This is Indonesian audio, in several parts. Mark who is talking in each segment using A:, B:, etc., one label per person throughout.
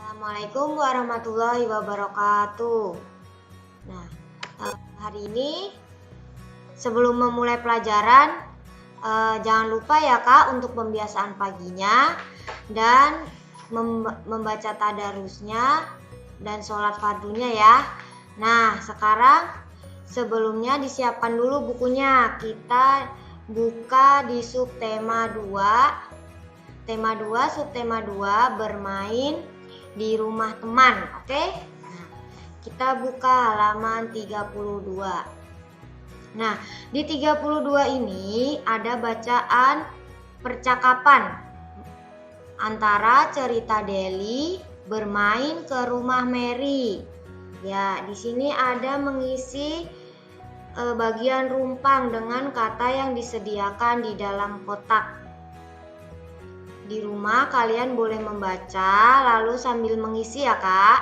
A: Assalamualaikum warahmatullahi wabarakatuh. Nah, hari ini sebelum memulai pelajaran, jangan lupa ya Kak untuk pembiasaan paginya dan membaca tadarusnya dan sholat fardunya ya. Nah, sekarang sebelumnya disiapkan dulu bukunya. Kita buka di subtema 2. Tema 2, subtema 2, bermain di rumah teman, oke? Nah, kita buka halaman 32. Nah, di 32 ini ada bacaan percakapan antara cerita Deli bermain ke rumah Mary. Ya, di sini ada mengisi bagian rumpang dengan kata yang disediakan di dalam kotak. Di rumah kalian boleh membaca lalu sambil mengisi ya Kak.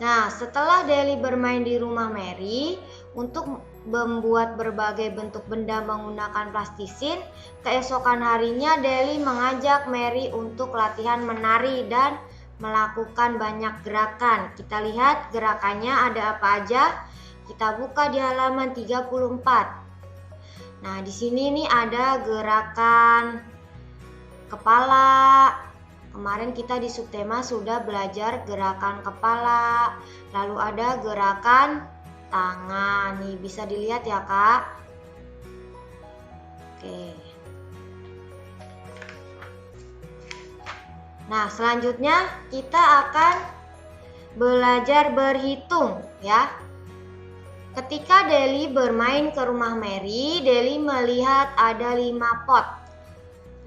A: Nah, setelah Deli bermain di rumah Mary untuk membuat berbagai bentuk benda menggunakan plastisin, keesokan harinya Deli mengajak Mary untuk latihan menari dan melakukan banyak gerakan. Kita lihat gerakannya ada apa aja. Kita buka di halaman 34. Nah, di sini nih ada gerakan kepala. Kemarin kita di subtema sudah belajar gerakan kepala. Lalu ada gerakan tangan. Nih, bisa dilihat ya, Kak. Oke. Nah, selanjutnya kita akan belajar berhitung ya. Ketika Deli bermain ke rumah Mary, Deli melihat ada 5 pot.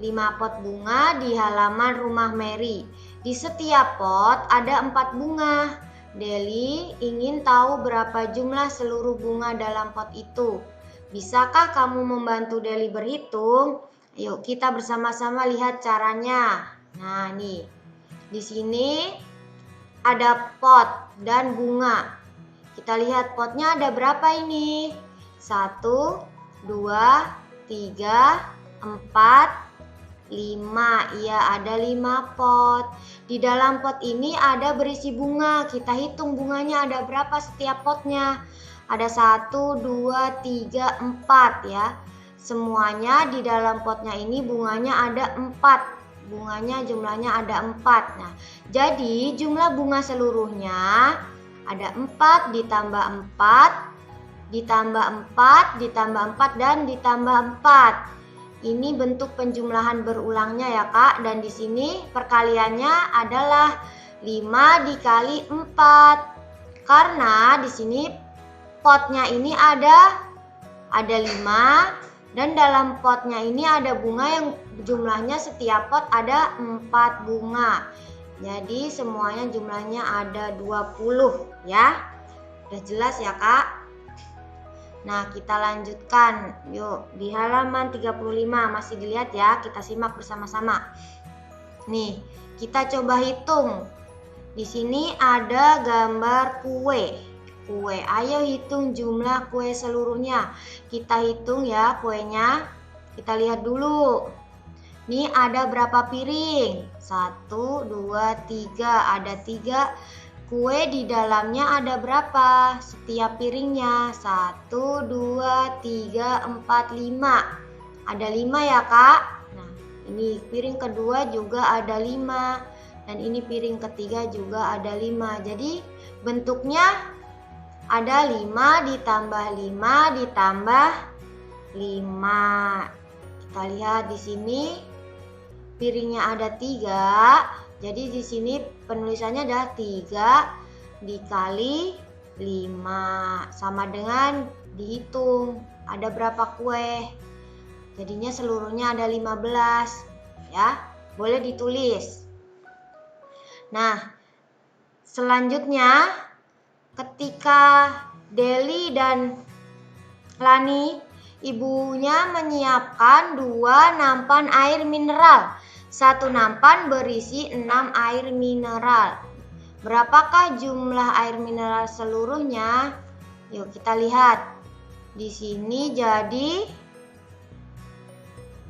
A: 5 pot bunga di halaman rumah Mary. Di setiap pot ada 4 bunga. Deli ingin tahu berapa jumlah seluruh bunga dalam pot itu. Bisakah kamu membantu Deli berhitung? Yuk kita bersama-sama lihat caranya. Nah, nih. Di sini ada pot dan bunga. Kita lihat potnya ada berapa ini? 1, 2, 3, 4, 5. Iya, ada 5 pot. Di dalam pot ini ada berisi bunga. Kita hitung bunganya ada berapa setiap potnya. Ada 1, 2, 3, 4 ya. Semuanya di dalam potnya ini bunganya ada 4. Bunganya jumlahnya ada 4. Nah, jadi jumlah bunga seluruhnya ada 4 ditambah 4, ditambah 4, ditambah 4, dan ditambah 4. Ini bentuk penjumlahan berulangnya ya Kak. Dan di sini perkaliannya adalah 5 dikali 4. Karena di sini potnya ini ada 5. Dan dalam potnya ini ada bunga yang jumlahnya setiap pot ada 4 bunga. Jadi semuanya jumlahnya ada 20 ya. Udah jelas ya Kak? Nah, kita lanjutkan. Yuk, di halaman 35 masih dilihat ya. Kita simak bersama-sama. Nih, kita coba hitung. Di sini ada gambar kue. Ayo hitung jumlah kue seluruhnya. Kita hitung ya kuenya. Kita lihat dulu. Ini ada berapa piring? 1, 2, 3. Ada 3 kue di dalamnya ada berapa? Setiap piringnya 1, 2, 3, 4, 5. Ada 5 ya Kak? Nah, ini piring kedua juga ada 5. Dan ini piring ketiga juga ada 5. Jadi bentuknya ada 5 ditambah 5 ditambah 5. Kita lihat di sini. Piringnya ada 3, jadi di sini penulisannya adalah 3 dikali 5 sama dengan dihitung ada berapa kue. Jadinya seluruhnya ada 15 ya. Boleh ditulis. Nah, selanjutnya ketika Deli dan Lani, ibunya menyiapkan 2 nampan air mineral. 1 nampan berisi 6 air mineral. Berapakah jumlah air mineral seluruhnya? Yuk kita lihat. Di sini jadi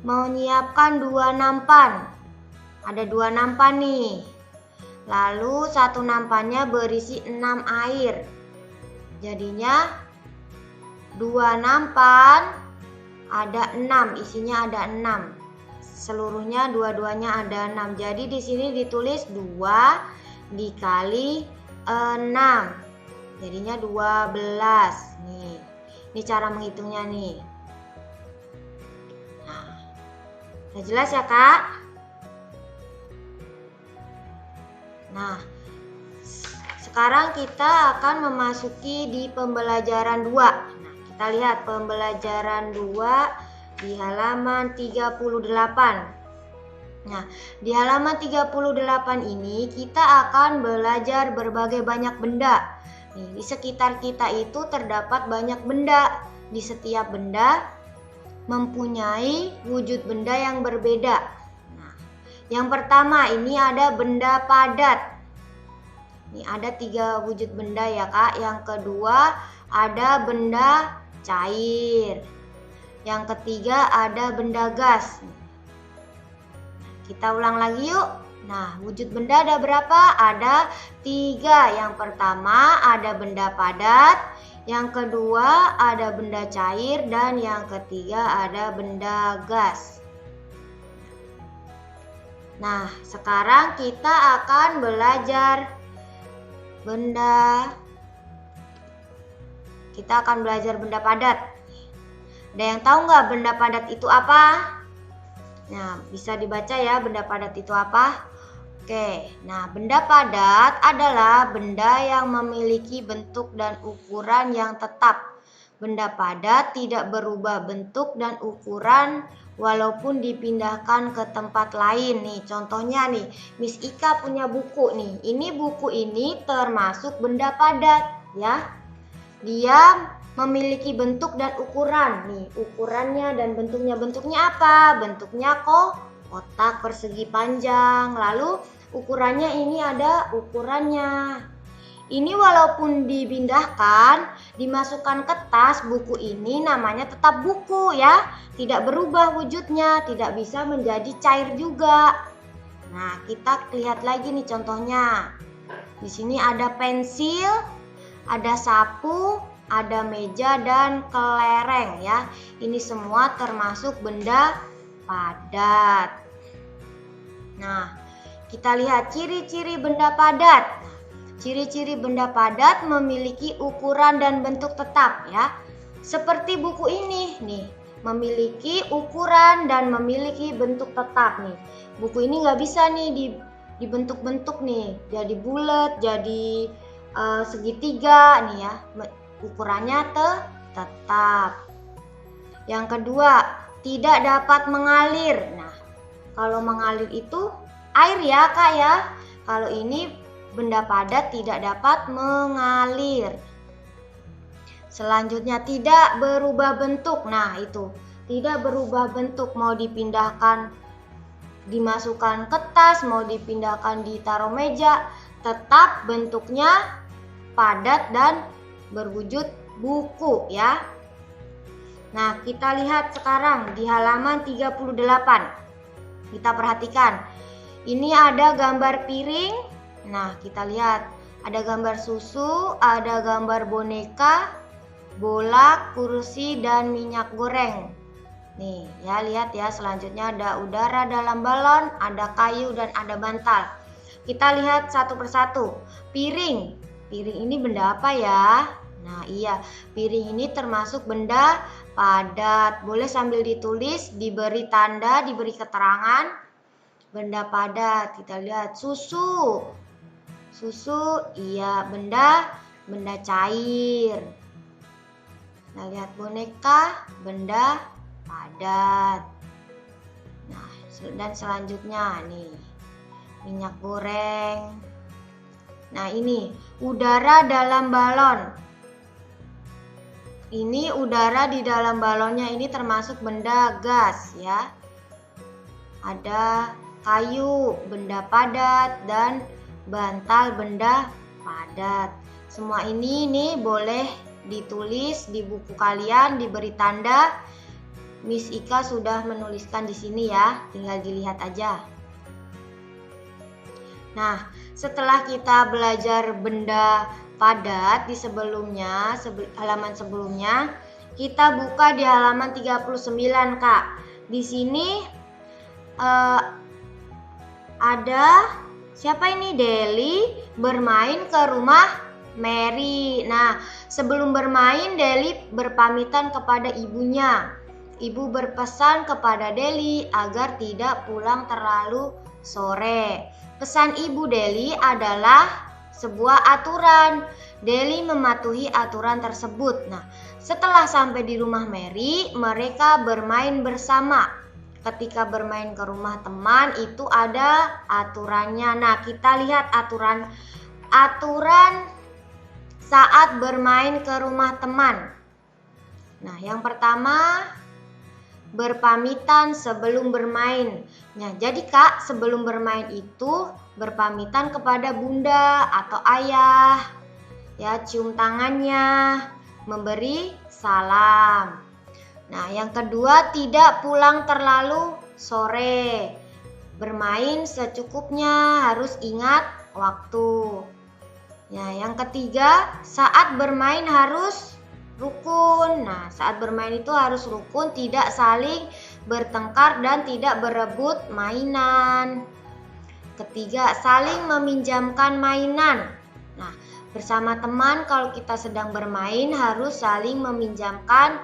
A: menyiapkan 2 nampan. Ada 2 nampan nih. Lalu satu nampannya berisi 6 air. Jadinya 2 nampan ada 6, isinya ada 6. Seluruhnya dua-duanya ada 6. Jadi di sini ditulis 2 dikali 6. Jadinya 12. Nih. Ini cara menghitungnya nih. Nah, udah jelas ya, Kak? Nah, sekarang kita akan memasuki di pembelajaran 2. Nah, kita lihat pembelajaran 2 di halaman 38. Nah, di halaman 38 ini kita akan belajar berbagai banyak benda. Nih, di sekitar kita itu terdapat banyak benda. Di setiap benda mempunyai wujud benda yang berbeda. Yang pertama ini ada benda padat. Ini ada 3 wujud benda ya, Kak. Yang kedua ada benda cair. Yang ketiga ada benda gas. Kita ulang lagi yuk. Nah, wujud benda ada berapa? Ada 3. Yang pertama ada benda padat. Yang kedua ada benda cair. Dan yang ketiga ada benda gas. Nah, sekarang kita akan belajar benda padat. Ada yang tahu nggak benda padat itu apa? Nah, bisa dibaca ya benda padat itu apa? Oke, nah benda padat adalah benda yang memiliki bentuk dan ukuran yang tetap. Benda padat tidak berubah bentuk dan ukuran walaupun dipindahkan ke tempat lain. Nih, contohnya nih, Miss Ika punya buku nih. Ini buku ini termasuk benda padat ya. Dia memiliki bentuk dan ukuran. Nih, ukurannya dan bentuknya apa? Bentuknya kotak persegi panjang. Lalu ukurannya ini ada ukurannya. Ini walaupun dipindahkan, dimasukkan ke tas, buku ini namanya tetap buku ya. Tidak berubah wujudnya, tidak bisa menjadi cair juga. Nah, kita lihat lagi nih contohnya. Di sini ada pensil, ada sapu, ada meja dan kelereng ya. Ini semua termasuk benda padat. Nah, kita lihat ciri-ciri benda padat. Ciri-ciri benda padat memiliki ukuran dan bentuk tetap ya. Seperti buku ini nih, memiliki ukuran dan memiliki bentuk tetap nih. Buku ini nggak bisa nih dibentuk-bentuk nih, jadi bulat, jadi segitiga nih ya. Ukurannya tetap. Yang kedua, tidak dapat mengalir. Nah, kalau mengalir itu air ya, Kak ya. Kalau ini benda padat tidak dapat mengalir. Selanjutnya tidak berubah bentuk. Nah, itu tidak berubah bentuk, mau dipindahkan, dimasukkan ke tas, mau dipindahkan ditaruh meja, tetap bentuknya padat dan berwujud buku ya. Nah, kita lihat sekarang di halaman 38. Kita perhatikan. Ini ada gambar piring. Nah, kita lihat ada gambar susu, ada gambar boneka, bola, kursi, dan minyak goreng. Nih, ya lihat ya, selanjutnya ada udara dalam balon, ada kayu, dan ada bantal. Kita lihat satu persatu. Piring. Piring ini benda apa ya? Nah, iya, piring ini termasuk benda padat. Boleh sambil ditulis, diberi tanda, diberi keterangan. Benda padat. Kita lihat susu. Susu, iya, benda cair. Nah, lihat boneka, benda padat. Nah, dan selanjutnya nih, minyak goreng. Nah, ini udara dalam balon. Ini udara di dalam balonnya ini termasuk benda gas ya. Ada kayu, benda padat, dan bantal benda padat. Semua ini nih boleh ditulis di buku kalian, diberi tanda. Miss Ika sudah menuliskan di sini ya, tinggal dilihat aja. Nah, setelah kita belajar benda padat di sebelumnya, halaman sebelumnya, kita buka di halaman 39, Kak. Di sini ada siapa ini? Deli bermain ke rumah Mary. Nah, sebelum bermain, Deli berpamitan kepada ibunya. Ibu berpesan kepada Deli agar tidak pulang terlalu sore. Pesan ibu Deli adalah sebuah aturan. Deli mematuhi aturan tersebut. Nah, setelah sampai di rumah Mary, mereka bermain bersama. Ketika bermain ke rumah teman itu ada aturannya. Nah, kita lihat aturan saat bermain ke rumah teman. Nah, yang pertama, berpamitan sebelum bermain. Nah, jadi Kak, sebelum bermain itu berpamitan kepada bunda atau ayah. Ya, cium tangannya, memberi salam. Nah, yang kedua, tidak pulang terlalu sore. Bermain secukupnya, harus ingat waktu. Ya, yang ketiga, saat bermain harus rukun. Nah, saat bermain itu harus rukun, tidak saling bertengkar dan tidak berebut mainan. Ketiga, saling meminjamkan mainan. Nah, bersama teman kalau kita sedang bermain harus saling meminjamkan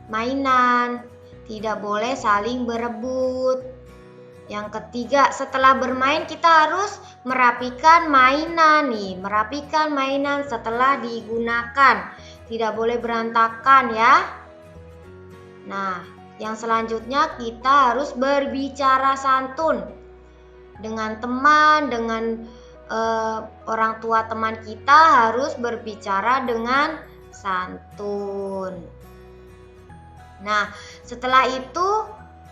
A: mainan. Tidak boleh saling berebut. Yang ketiga, setelah bermain kita harus merapikan mainan nih, merapikan mainan setelah digunakan. Tidak boleh berantakan ya. Nah, yang selanjutnya kita harus berbicara santun dengan teman, dengan orang tua teman kita harus berbicara dengan santun. Nah, setelah itu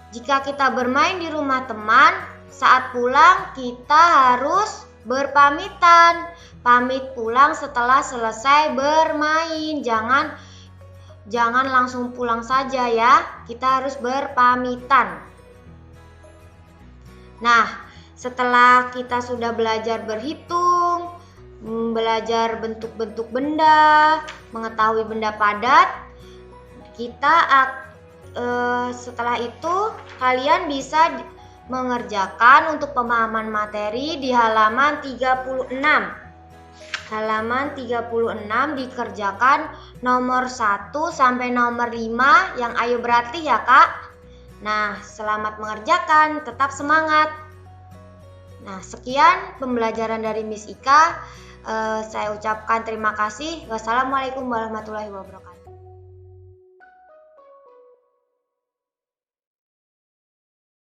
A: jika kita bermain di rumah teman, saat pulang kita harus berpamitan. Pamit pulang setelah selesai bermain. Jangan langsung pulang saja ya. Kita harus berpamitan. Nah, setelah kita sudah belajar berhitung, belajar bentuk-bentuk benda, mengetahui benda padat, setelah itu kalian bisa mengerjakan untuk pemahaman materi di halaman 36. Halaman 36 dikerjakan nomor 1 sampai nomor 5 yang ayo berlatih ya Kak. Nah, selamat mengerjakan, tetap semangat. Nah, sekian pembelajaran dari Miss Ika. Saya ucapkan terima kasih. Wassalamualaikum warahmatullahi wabarakatuh.